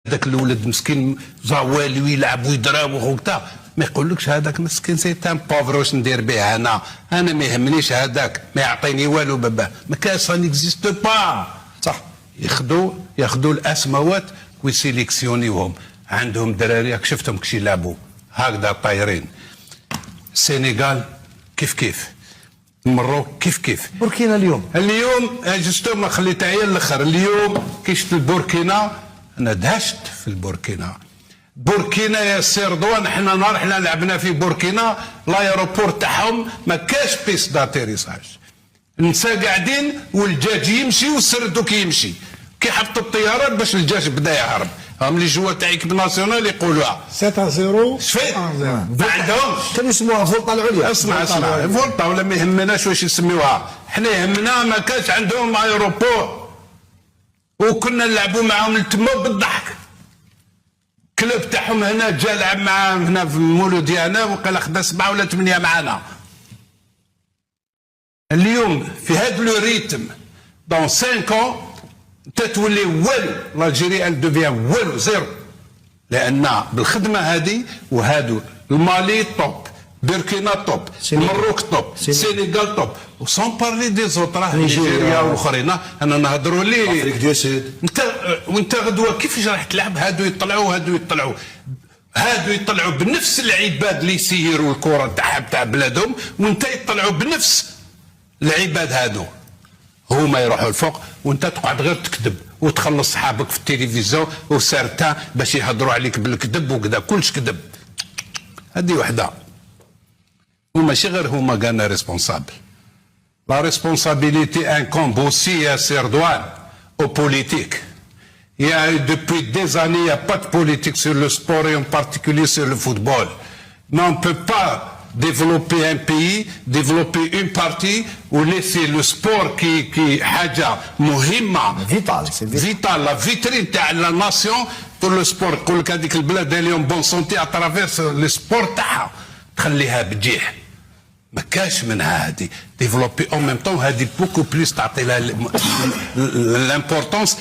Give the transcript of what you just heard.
هذاك الولد مسكين زوالي ويلعب ويضرب وكذا، ما يقولكش هذاك مسكين سي تان بوفر واش ندير به انا ما يهمنيش هذاك، ما يعطيني والو بابا، ما كاش سا نيكزيست با. صح، ياخذوا الاسماوات ويسيليكسيونيوهم، عندهم دراري راك شفتهم كش يلعبوا هكذا طايرين. السنغال كيف المروك كيف بوركينا اليوم جوستومون خليتها هي الاخر. اليوم كي شفت البوركينا انا دهشت في بوركينا يا سي رضوان. احنا نهار احنا لعبنا في بوركينا لايروبور تاعهم ما كاش بيس داتيريساج، النساء قاعدين والدجاج يمشي والسردوك يمشي، كي حط الطيارات باش الدجاج بدا يهرب. هم لي جوا تاع ايكيب ناسيونال يقولوها 7-0 شفت ما عندهمش كانوا يسموها فولطه العليا. اسمع فولطه ولا ما يهمناش واش يسميوها، احنا يهمنا ما كانش عندهم ايروبور وكنا نلعبوا معاهم تما بالضحك. كلوب تاعهم هنا جا لعب معاهم هنا في مولوديانا وقال خدا 7 ولا 8 معانا. اليوم في هذا لو ريتم دون 5 ans تتولي والو، الجيري ال دوفيان والو زيرو، لان بالخدمه هذه وهادو المالي توب، بوركينا توب، المروك توب، السنغال توب، وسون بارلي دي زوطرا نيجيريا والاخرين. انا نهضروا لي افريك دو سود. وانت غدوه كيفاش راح تلعب؟ هادو يطلعوا بنفس العباد اللي يسيروا الكره تاع بلادهم، وانت يطلعوا بنفس العباد هادو، هما يروحوا الفوق وانت تقعد غير تكذب وتخلص صحابك في التلفزيون وسارتان باش يهضروا عليك بالكذب وكذا، كلش كذب. هذه وحده، وماشي غير هما كانا ريسبونسابل. لا ريسبونسابيليتي انكومب اوسي يا سي رضوان او بوليتيك. Il y a eu depuis des années, il n'y a pas de politique sur le sport et en particulier sur le football. Mais on ne peut pas développer un pays, développer une partie ou laisser le sport qui حاجة مهمة vital, la vitrine تاع la nation pour le sport. يقول لك هذيك البلاد اليوم بون سونتي à travers le sport تاعها تخليها بجيح. ما كاش منها هذه ديفلوبي اون ميم طون، هذه بوكو بليس تعطي لها الامبورطونس.